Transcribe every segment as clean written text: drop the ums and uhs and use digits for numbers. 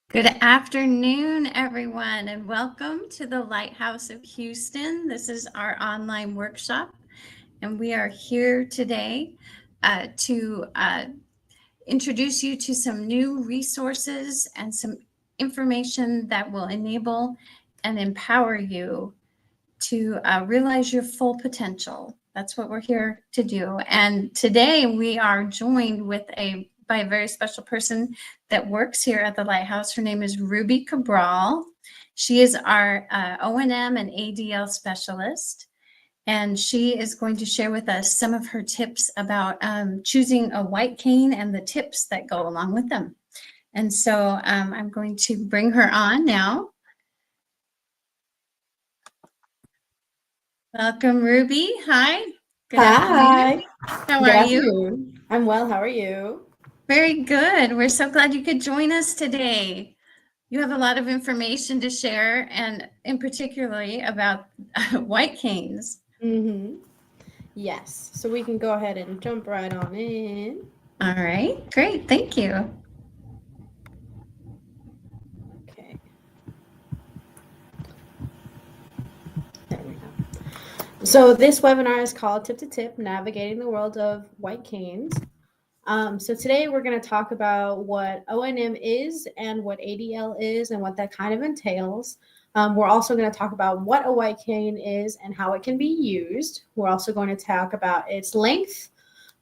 Good afternoon, everyone, and welcome to the Lighthouse of Houston. This is our online workshop, and we are here today to introduce you to some new resources and some information that will enable and empower you to realize your full potential. That's what we're here to do. And today we are joined by a very special person that works here at the Lighthouse. Her name is Ruby Cabral. She is our O&M and ADL specialist. And she is going to share with us some of her tips about choosing a white cane and the tips that go along with them. And so I'm going to bring her on now. Welcome, Ruby. Hi. Good afternoon. How Good are you? afternoon. I'm well. How are you? Very good. We're so glad you could join us today. You have a lot of information to share, and in particularly about white canes. Yes. So we can go ahead and jump right on in. All right, great. Thank you. Okay. There we go. So this webinar is called Tip to Tip, Navigating the World of White Canes. So today we're going to talk about what O&M is and what ADL is and what that kind of entails. We're also going to talk about what a white cane is and how it can be used. We're also going to talk about its length,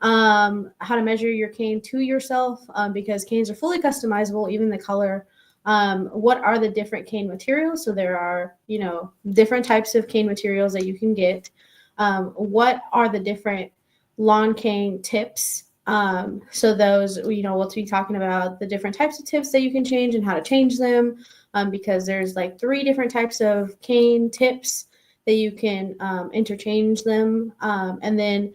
how to measure your cane to yourself, because canes are fully customizable, even the color. What are the different cane materials? So there are, different types of cane materials that you can get. What are the different lawn cane tips? So those, we'll be talking about the different types of tips that you can change and how to change them, because there's like 3 different types of cane tips that you can interchange them. And then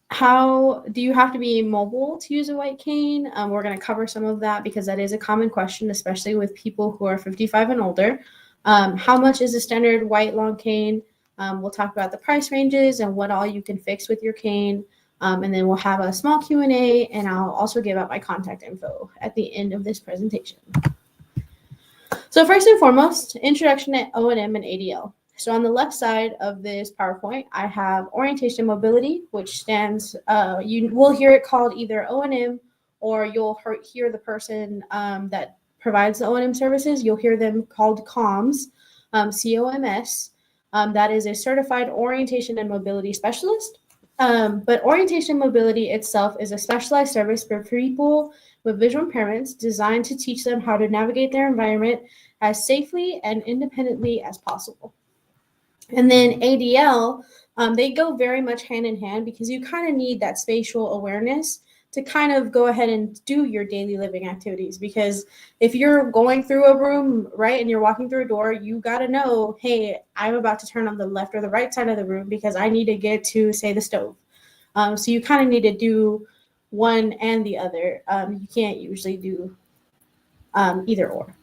how do you have to be mobile to use a white cane? We're going to cover some of that because that is a common question, especially with people who are 55 and older. How much is a standard white long cane? We'll talk about the price ranges and what all you can fix with your cane. And then we'll have a small Q&A, and I'll also give out my contact info at the end of this presentation. So first and foremost, introduction to O&M and ADL. So on the left side of this PowerPoint, I have orientation mobility, which stands, you will hear it called either O&M, or you'll hear the person that provides the O&M services, you'll hear them called COMS, COMS. That is a certified orientation and mobility specialist. But orientation mobility itself is a specialized service for people with visual impairments designed to teach them how to navigate their environment as safely and independently as possible. And then ADL, they go very much hand in hand because you kind of need that spatial awareness to kind of go ahead and do your daily living activities. Because if you're going through a room, right, and you're walking through a door, you got to know, hey, I'm about to turn on the left or the right side of the room because I need to get to, say, the stove. So you kind of need to do one and the other. You can't usually do either or.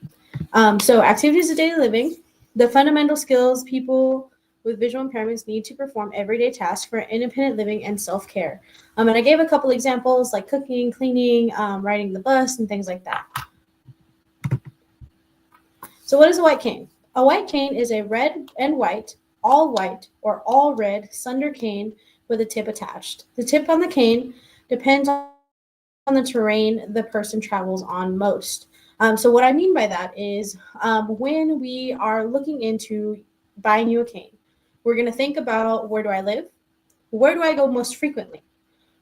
So activities of daily living, the fundamental skills people with visual impairments need to perform everyday tasks for independent living and self-care. And I gave a couple examples like cooking, cleaning, riding the bus, and things like that. So what is a white cane? A white cane is a red and white, all white, or all red sunder cane with a tip attached. The tip on the cane depends on the terrain the person travels on most. So what I mean by that is when we are looking into buying you a cane, we're going to think about, where do I live? Where do I go most frequently?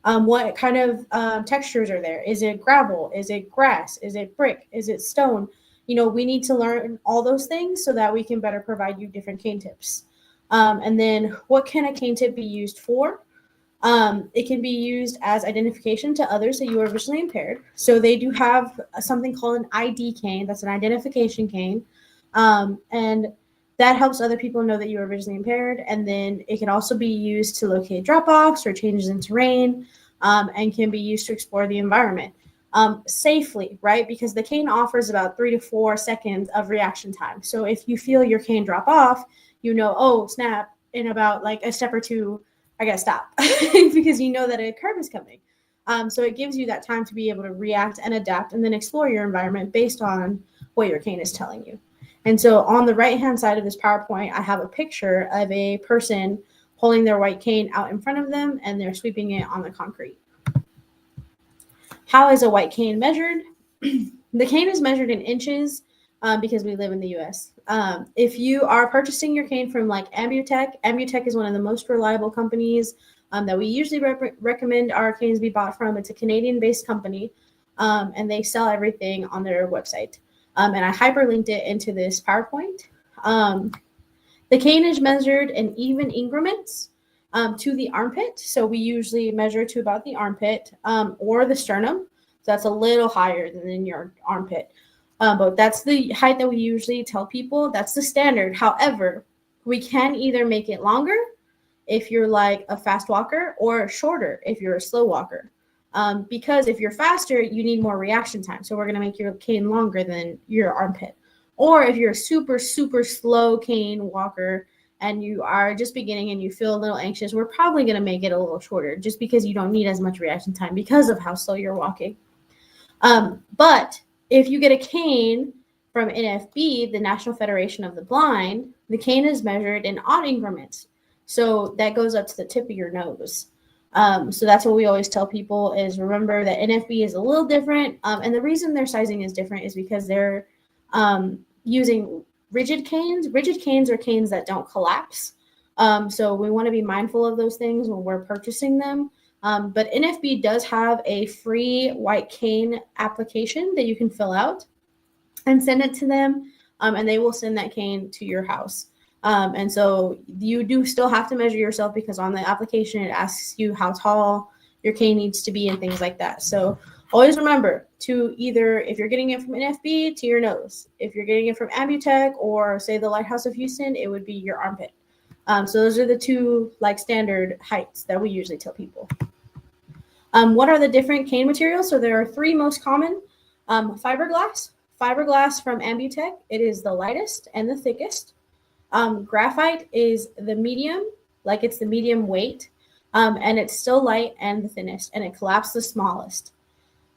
What kind of textures are there? Is it gravel? Is it grass? Is it brick? Is it stone? We need to learn all those things so that we can better provide you different cane tips. And then what can a cane tip be used for? It can be used as identification to others that you are visually impaired. So they do have something called an ID cane. That's an identification cane. And that helps other people know that you are visually impaired. And then it can also be used to locate drop-offs or changes in terrain, and can be used to explore the environment safely, right? Because the cane offers about 3 to 4 seconds of reaction time. So if you feel your cane drop off, oh, snap, in about like a step or two, I gotta stop because you know that a curve is coming. So it gives you that time to be able to react and adapt and then explore your environment based on what your cane is telling you. And so on the right hand side of this PowerPoint, I have a picture of a person holding their white cane out in front of them and they're sweeping it on the concrete. How is a white cane measured? The cane is measured in inches because we live in the US. If you are purchasing your cane from like Ambutech is one of the most reliable companies that we usually recommend our canes be bought from. It's a Canadian based company and they sell everything on their website. And I hyperlinked it into this PowerPoint. The cane is measured in even increments to the armpit. So we usually measure to about the armpit or the sternum. So that's a little higher than your armpit. But that's the height that we usually tell people. That's the standard. However, we can either make it longer if you're like a fast walker or shorter if you're a slow walker. Because if you're faster, you need more reaction time. So we're going to make your cane longer than your armpit. Or if you're a super, super slow cane walker and you are just beginning and you feel a little anxious, we're probably going to make it a little shorter just because you don't need as much reaction time because of how slow you're walking. But if you get a cane from NFB, the National Federation of the Blind, the cane is measured in odd increments. So that goes up to the tip of your nose. So that's what we always tell people is remember that NFB is a little different. And the reason their sizing is different is because they're using rigid canes. Rigid canes are canes that don't collapse. So we want to be mindful of those things when we're purchasing them. But NFB does have a free white cane application that you can fill out and send it to them, and they will send that cane to your house. And so you do still have to measure yourself because on the application it asks you how tall your cane needs to be and things like that. So always remember to either, if you're getting it from NFB, to your nose. If you're getting it from Ambutech or say the Lighthouse of Houston, it would be your armpit. So those are the two like standard heights that we usually tell people. What are the different cane materials? So there are three most common. Fiberglass. Fiberglass from Ambutech. It is the lightest and the thickest. Graphite is the medium, like it's the medium weight, and it's still light and the thinnest, and it collapsed the smallest.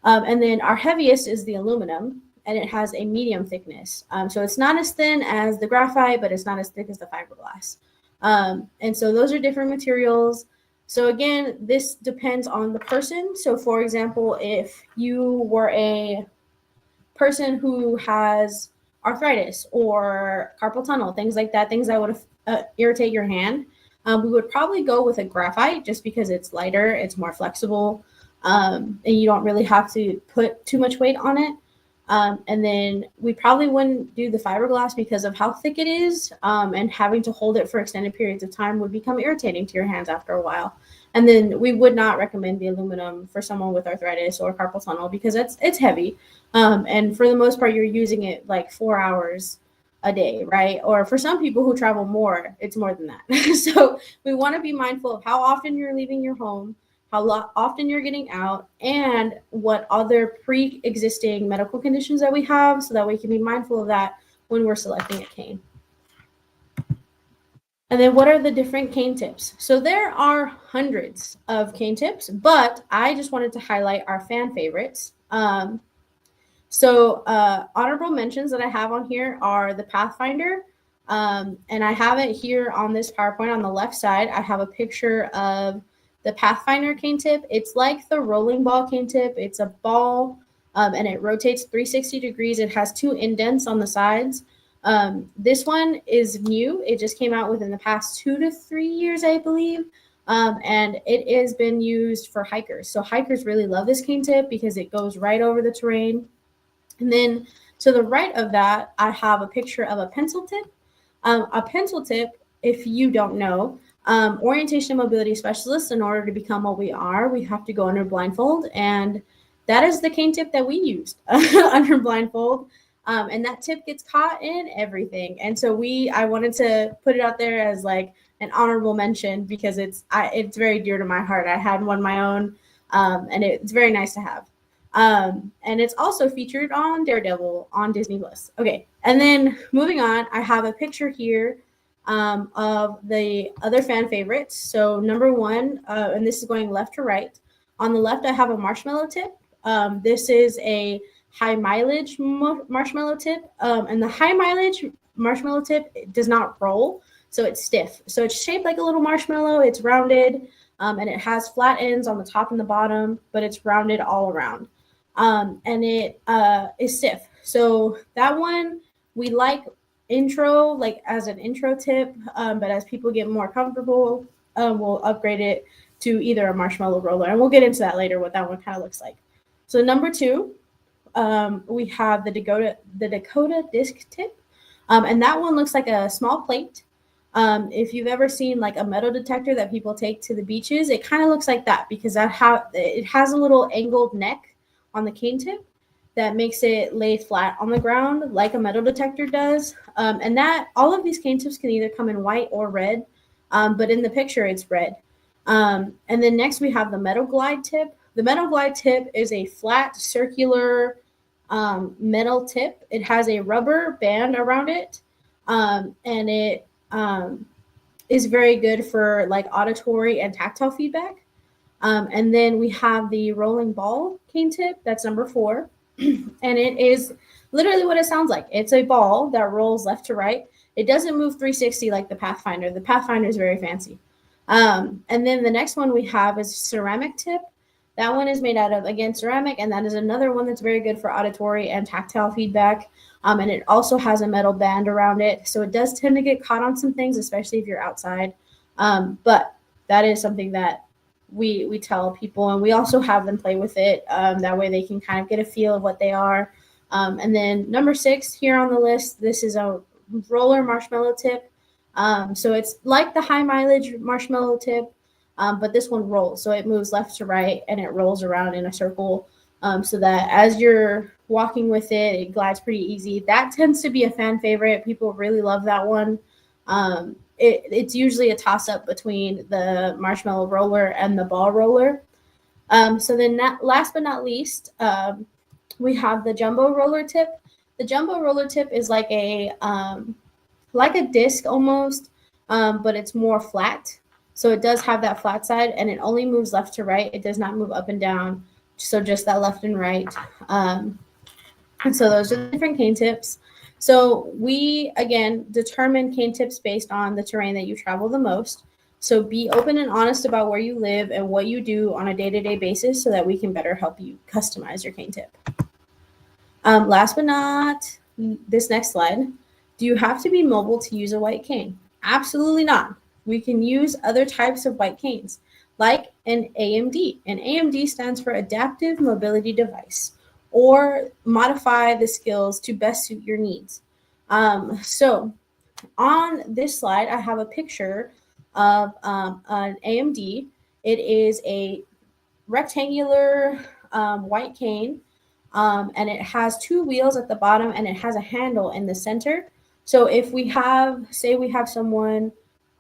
And then our heaviest is the aluminum, and it has a medium thickness. So it's not as thin as the graphite, but it's not as thick as the fiberglass. And so those are different materials. So again, this depends on the person. So for example, if you were a person who has arthritis or carpal tunnel, things like that, things that would irritate your hand, we would probably go with a graphite just because it's lighter, it's more flexible, and you don't really have to put too much weight on it. And then we probably wouldn't do the fiberglass because of how thick it is, and having to hold it for extended periods of time would become irritating to your hands after a while. And then we would not recommend the aluminum for someone with arthritis or carpal tunnel because it's heavy. And for the most part, you're using it like 4 hours a day, right? Or for some people who travel more, it's more than that. So we want to be mindful of how often you're leaving your home, how often you're getting out, and what other pre-existing medical conditions that we have so that we can be mindful of that when we're selecting a cane. And then what are the different cane tips? So there are hundreds of cane tips, but I just wanted to highlight our fan favorites. Honorable mentions that I have on here are the Pathfinder. And I have it here on this PowerPoint on the left side. I have a picture of the Pathfinder cane tip. It's like the rolling ball cane tip. It's a ball and it rotates 360 degrees. It has two indents on the sides. This one is new. It just came out within the past 2 to 3 years, I believe. And it has been used for hikers. So hikers really love this cane tip because it goes right over the terrain. And then to the right of that, I have a picture of a pencil tip. A pencil tip, if you don't know, orientation and mobility specialists, in order to become what we are, we have to go under blindfold. And that is the cane tip that we used under blindfold. And that tip gets caught in everything. And so I wanted to put it out there as like an honorable mention because it's very dear to my heart. I had one of my own, and it's very nice to have. And it's also featured on Daredevil on Disney Plus. Okay, and then moving on, I have a picture here of the other fan favorites. So number one, and this is going left to right. On the left, I have a marshmallow tip. This is a high mileage marshmallow tip. And the high mileage marshmallow tip does not roll, so it's stiff. So it's shaped like a little marshmallow. It's rounded, and it has flat ends on the top and the bottom, but it's rounded all around. And it is stiff. So that one we like intro, like as an intro tip, but as people get more comfortable, we'll upgrade it to either a marshmallow roller, and we'll get into that later what that one kind of looks like. So number two, we have the Dakota disc tip, and that one looks like a small plate. If you've ever seen like a metal detector that people take to the beaches, it kind of looks like that because it has a little angled neck on the cane tip that makes it lay flat on the ground like a metal detector does. And that all of these cane tips can either come in white or red, but in the picture it's red. And then next we have the metal glide tip. The metal glide tip is a flat circular metal tip. It has a rubber band around it, and it is very good for like auditory and tactile feedback. And then we have the rolling ball cane tip. That's number four. And it is literally what it sounds like. It's a ball that rolls left to right. It doesn't move 360 like the Pathfinder. The Pathfinder is very fancy. And then the next one we have is ceramic tip. That one is made out of, again, ceramic, and that is another one that's very good for auditory and tactile feedback. And it also has a metal band around it. So it does tend to get caught on some things, especially if you're outside. But that is something that we tell people, and we also have them play with it. That way they can kind of get a feel of what they are. And then number six here on the list, this is a roller marshmallow tip. So it's like the high mileage marshmallow tip, but this one rolls. So it moves left to right and it rolls around in a circle, so that as you're walking with it, it glides pretty easy. That tends to be a fan favorite. People really love that one. It's usually a toss up between the marshmallow roller and the ball roller. So then, last but not least, we have the jumbo roller tip. The jumbo roller tip is like a disc almost, but it's more flat. So it does have that flat side, and it only moves left to right. It does not move up and down. So just that left and right. And so those are the different cane tips. So we, again, determine cane tips based on the terrain that you travel the most. So be open and honest about where you live and what you do on a day-to-day basis so that we can better help you customize your cane tip. Last but not this next slide, do you have to be mobile to use a white cane? Absolutely not. We can use other types of white canes, like an AMD. An AMD stands for Adaptive Mobility Device, or modify the skills to best suit your needs. So on this slide, I have a picture of an AMD. It is a rectangular white cane, and it has two wheels at the bottom, and it has a handle in the center. So if say we have someone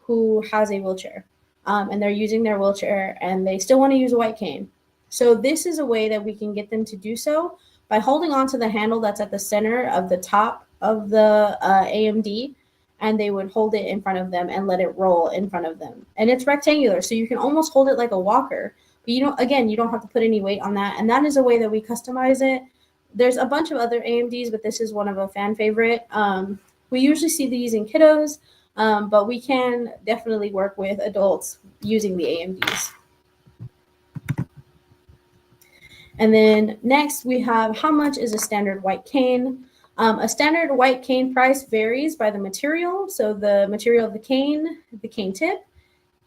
who has a wheelchair, and they're using their wheelchair and they still want to use a white cane. So this is a way that we can get them to do so by holding onto the handle that's at the center of the top of the AMD, and they would hold it in front of them and let it roll in front of them. And it's rectangular, so you can almost hold it like a walker. But you don't have to put any weight on that. And that is a way that we customize it. There's a bunch of other AMDs, but this is one of a fan favorite. We usually see these in kiddos, but we can definitely work with adults using the AMDs. And then next we have, how much is a standard white cane? A standard white cane price varies by the material. So the material of the cane tip,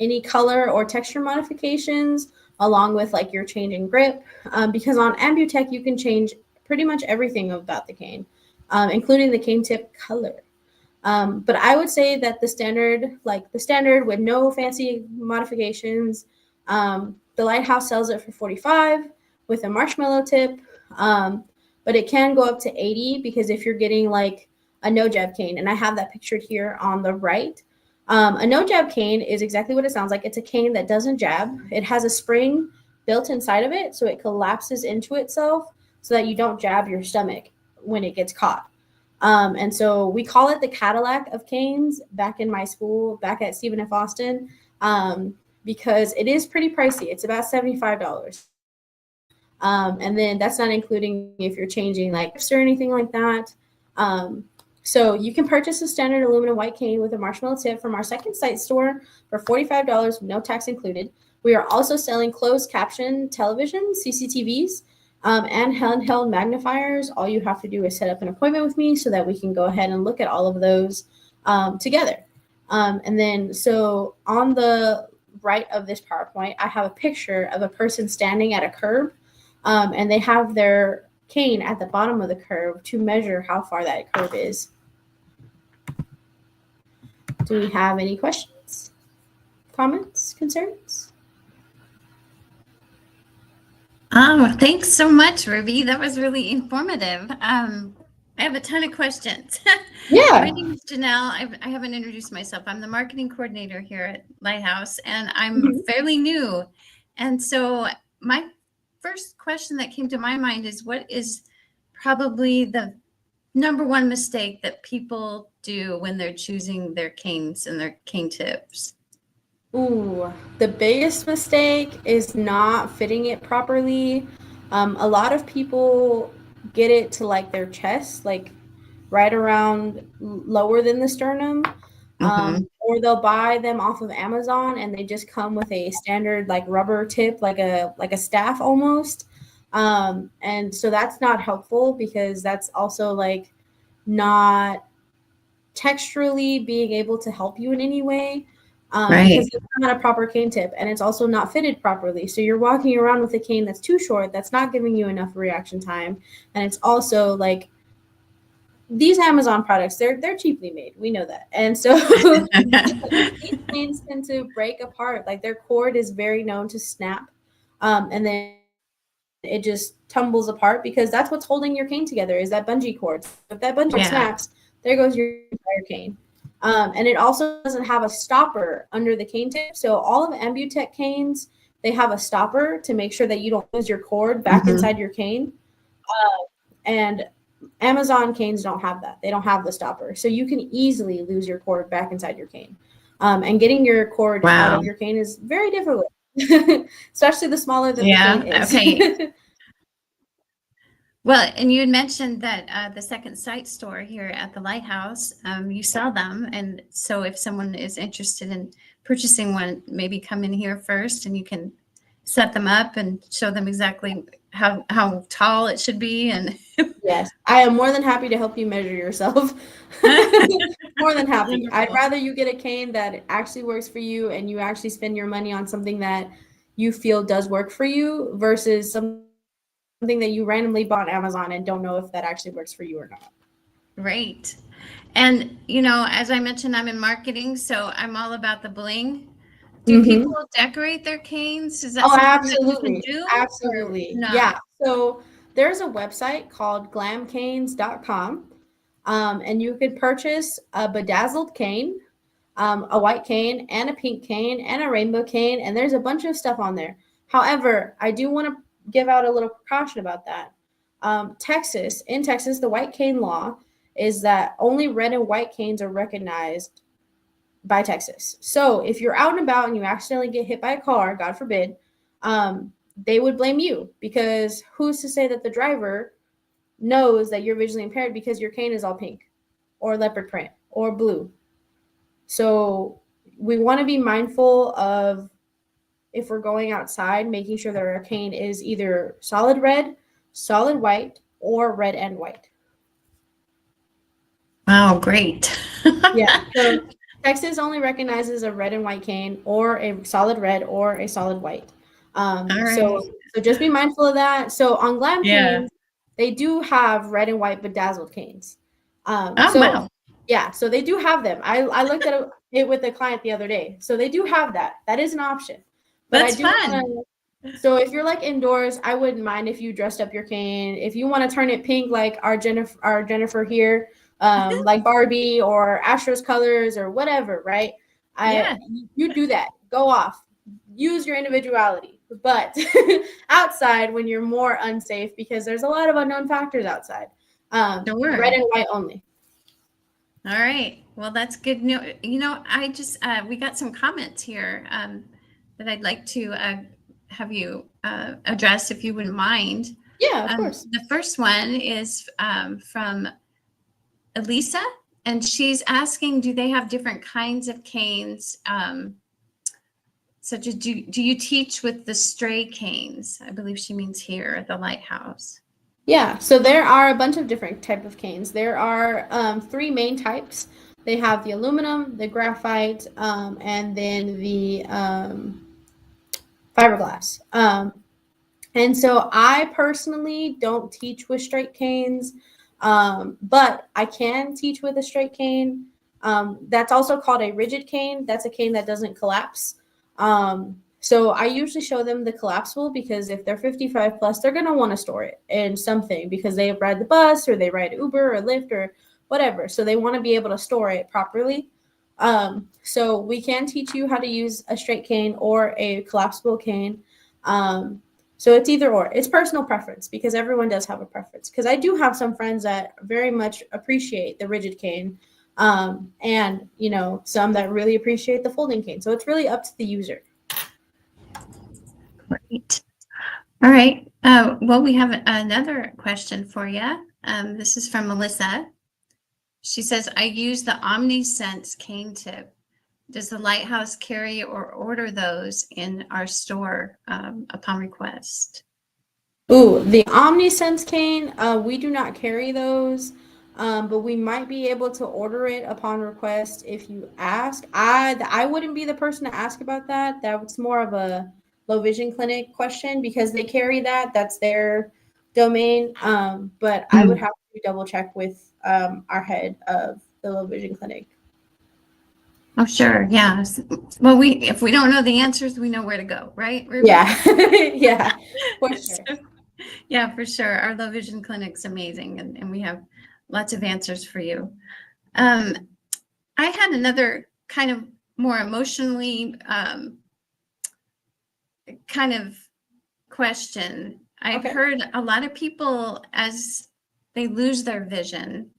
any color or texture modifications, along with like your change in grip. Because on Ambutech, you can change pretty much everything about the cane, including the cane tip color. But I would say that the standard with no fancy modifications, the Lighthouse sells it for $45 with a marshmallow tip. But it can go up to $80 because if you're getting like a no jab cane, and I have that pictured here on the right. A no jab cane is exactly what it sounds like. It's a cane that doesn't jab. It has a spring built inside of it, so it collapses into itself so that you don't jab your stomach when it gets caught. And so we call it the Cadillac of canes back in my school, back at Stephen F. Austin, because it is pretty pricey. It's about $75. And then that's not including if you're changing like grips or anything like that. Um, so you can purchase a standard aluminum white cane with a marshmallow tip from our second site store for $45 with no tax included. We are also selling closed caption television, CCTVs, and handheld magnifiers. All you have to do is set up an appointment with me so that we can go ahead and look at all of those together. And then, so on the right of this PowerPoint, I have a picture of a person standing at a curb, and they have their cane at the bottom of the curve to measure how far that curve is. Do we have any questions, comments, concerns? Thanks so much, Ruby. That was really informative. I have a ton of questions. My Yeah. name is Janelle. I haven't introduced myself. I'm the marketing coordinator here at Lighthouse, and I'm Mhm. fairly new. And so, my first question that came to my mind is, what is probably the number one mistake that people do when they're choosing their canes and their cane tips? Ooh, the biggest mistake is not fitting it properly. A lot of people get it to like their chest, like right around lower than the sternum. Mm-hmm. Or they'll buy them off of Amazon and they just come with a standard like rubber tip, like a staff almost. And so that's not helpful because that's also like not texturally being able to help you in any way, because Right. it's not a proper cane tip and it's also not fitted properly. So you're walking around with a cane that's too short, that's not giving you enough reaction time, and it's also like these Amazon products, they're cheaply made. We know that, and so these canes tend to break apart. Like their cord is very known to snap, and then it just tumbles apart because that's what's holding your cane together is that bungee cord. So if that bungee cord Yeah. snaps, there goes your entire cane. And it also doesn't have a stopper under the cane tip. So all of Ambutech canes, they have a stopper to make sure that you don't lose your cord back Mm-hmm. inside your cane. And Amazon canes don't have that. They don't have the stopper. So you can easily lose your cord back inside your cane. And getting your cord out Wow. of your cane is very difficult, especially the smaller that the cane Yeah. is. Okay. Well, and you had mentioned that the second site store here at the Lighthouse, you sell them. And so if someone is interested in purchasing one, maybe come in here first and you can set them up and show them exactly how tall it should be. And Yes, I am more than happy to help you measure yourself. More than happy. I'd wonderful. rather you get a cane that actually works for you and you actually spend your money on something that you feel does work for you versus something that you randomly bought on Amazon and don't know if that actually works for you or not. Right. And, you know, as I mentioned, I'm in marketing, so I'm all about the bling. Do Mm-hmm. people decorate their canes? Is that Oh, something that you can absolutely. do or Absolutely. not? Yeah. So there's a website called glamcanes.com, and you could purchase a bedazzled cane, a white cane, and a pink cane, and a rainbow cane, and there's a bunch of stuff on there. However, I do want to give out a little precaution about that. In Texas, the white cane law is that only red and white canes are recognized by Texas. So if you're out and about and you accidentally get hit by a car, God forbid, they would blame you because who's to say that the driver knows that you're visually impaired because your cane is all pink or leopard print or blue? So we want to be mindful of if we're going outside, making sure that our cane is either solid red, solid white, or red and white. Wow, great. Yeah. So Texas only recognizes a red and white cane or a solid red or a solid white. All right. So just be mindful of that. So on glam Yeah. canes, they do have red and white bedazzled canes. Oh, So wow. yeah, so they do have them. I looked at it with a client the other day. So they do have that. That is an option. But I That's do want fun. to so if you're like indoors, I wouldn't mind if you dressed up your cane. If you want to turn it pink like our Jennifer here, like Barbie or Astro's colors or whatever, right? I Yeah, You do that. Go off. Use your individuality. But outside when you're more unsafe because there's a lot of unknown factors outside. Red sure. and white only. All right. Well, that's good. You know, I just we got some comments here that I'd like to have you address, if you wouldn't mind. Yeah, of course. The first one is from Elisa, and she's asking, do they have different kinds of canes? Such as, do you teach with the stray canes? I believe she means here at the lighthouse. Yeah, so there are a bunch of different type of canes. There are three main types. They have the aluminum, the graphite, and then the fiberglass. And so I personally don't teach with straight canes, but I can teach with a straight cane. That's also called a rigid cane. That's a cane that doesn't collapse. So I usually show them the collapsible because if they're 55 plus, they're going to want to store it in something because they ride the bus or they ride Uber or Lyft or whatever. So they want to be able to store it properly. So we can teach you how to use a straight cane or a collapsible cane. So it's either or. It's personal preference because everyone does have a preference. Because I do have some friends that very much appreciate the rigid cane, and some that really appreciate the folding cane. So it's really up to the user. Great. All right. Well, we have another question for you. This is from Melissa. She says, I use the OmniSense cane tip. Does the lighthouse carry or order those in our store upon request? Ooh, the OmniSense cane, we do not carry those, but we might be able to order it upon request if you ask. I wouldn't be the person to ask about that. That's more of a low vision clinic question because they carry that. That's their domain. But I would have to double check with our head of the low vision clinic. Oh, sure. Yeah. Well, if we don't know the answers, we know where to go, right, Ruby? Yeah. Yeah, for sure. Yeah, for sure. Our low vision clinic's amazing, and we have lots of answers for you. I had another kind of more emotionally kind of question. I've heard a lot of people, as they lose their vision,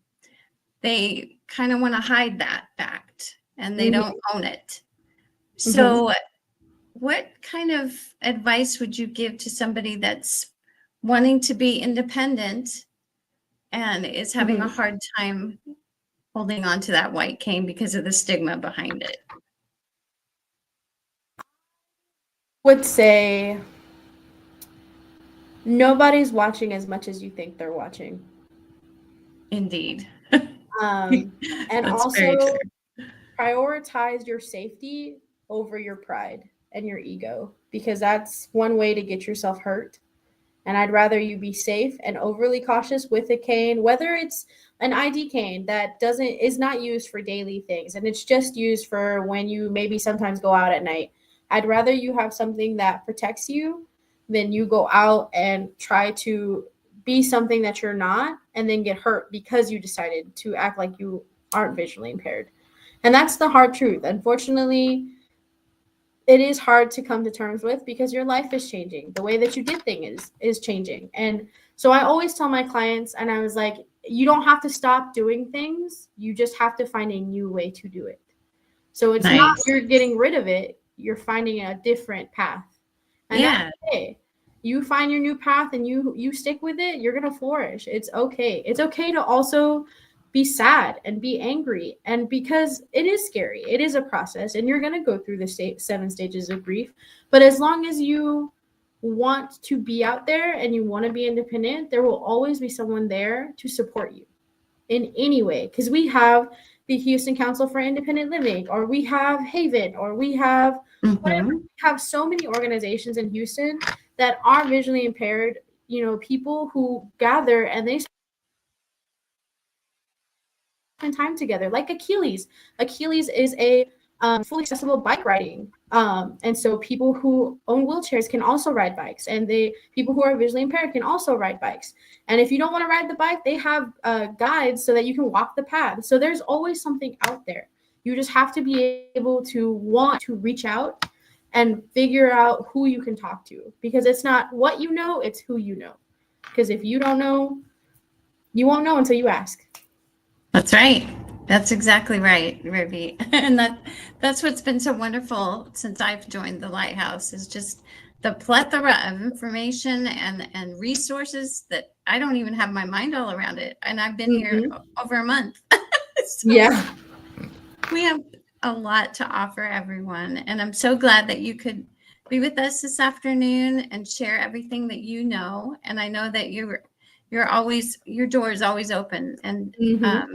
they kind of want to hide that fact and they don't own it. So what kind of advice would you give to somebody that's wanting to be independent and is having a hard time holding on to that white cane because of the stigma behind it? Would say nobody's watching as much as you think they're watching. Indeed. And That's also prioritize your safety over your pride and your ego because that's one way to get yourself hurt. And I'd rather you be safe and overly cautious with a cane, whether it's an ID cane that is not used for daily things and it's just used for when you maybe sometimes go out at night. I'd rather you have something that protects you than you go out and try to be something that you're not and then get hurt because you decided to act like you aren't visually impaired. And that's the hard truth. Unfortunately, it is hard to come to terms with because your life is changing. The way that you did things is changing. And so I always tell my clients, and I was like, you don't have to stop doing things. You just have to find a new way to do it. So it's not you're getting rid of it. You're finding a different path. And that's okay. You find your new path and you stick with it, you're going to flourish. It's okay. It's okay to also be sad and be angry. And because it is scary, it is a process and you're going to go through the 7 stages of grief. But as long as you want to be out there and you want to be independent, there will always be someone there to support you in any way. Because we have the Houston Council for Independent Living, or we have Haven, or we have whatever. We have so many organizations in Houston that are visually impaired, people who gather and they spend time together, like Achilles. Achilles is a fully accessible bike riding. And so people who own wheelchairs can also ride bikes, and people who are visually impaired can also ride bikes. And if you don't want to ride the bike, they have guides so that you can walk the path. So there's always something out there. You just have to be able to want to reach out and figure out who you can talk to, because it's not what you know, it's who you know. Because if you don't know, you won't know until you ask. That's right. That's exactly right, Ruby. And that's what's been so wonderful since I've joined the Lighthouse, is just the plethora of information and resources that I don't even have my mind all around it. And I've been here Hmm. over a month. So Yeah. we have a lot to offer everyone. And I'm so glad that you could be with us this afternoon and share everything that you know. And I know that you're always, your door is always open. And Hmm.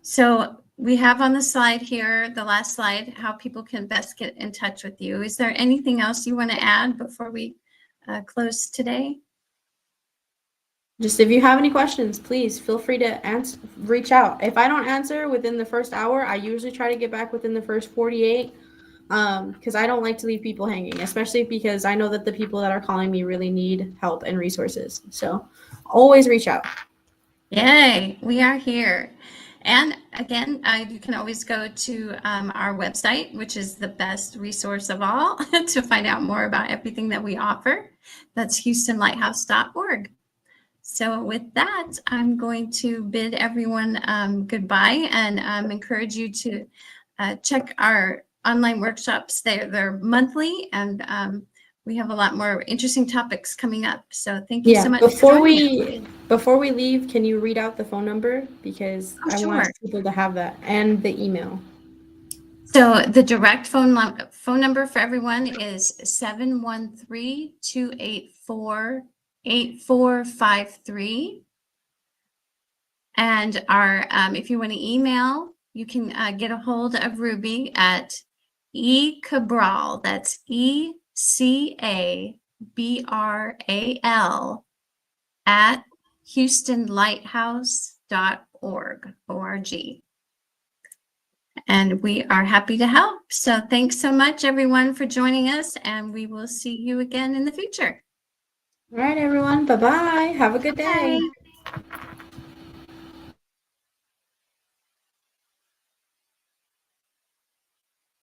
so we have on the slide here, the last slide, how people can best get in touch with you. Is there anything else you want to add before we close today? Just if you have any questions, please feel free to reach out. If I don't answer within the first hour, I usually try to get back within the first 48, because I don't like to leave people hanging, especially because I know that the people that are calling me really need help and resources. So always reach out. Yay, we are here. And again, you can always go to our website, which is the best resource of all to find out more about everything that we offer. That's houstonlighthouse.org. So with that, I'm going to bid everyone goodbye and encourage you to check our online workshops. They're monthly, and we have a lot more interesting topics coming up. So thank you so Yeah. much for joining us. Before we leave, can you read out the phone number, because Oh, I want sure. people to have that, and the email. So the direct phone number for everyone is 713-284-8453. And our if you want to email, you can get a hold of Ruby at ecabral. That's ECABRAL at houstonlighthouse.org. And we are happy to help. So thanks so much, everyone, for joining us, and we will see you again in the future. All right, everyone. Bye bye. Have a good day. Bye.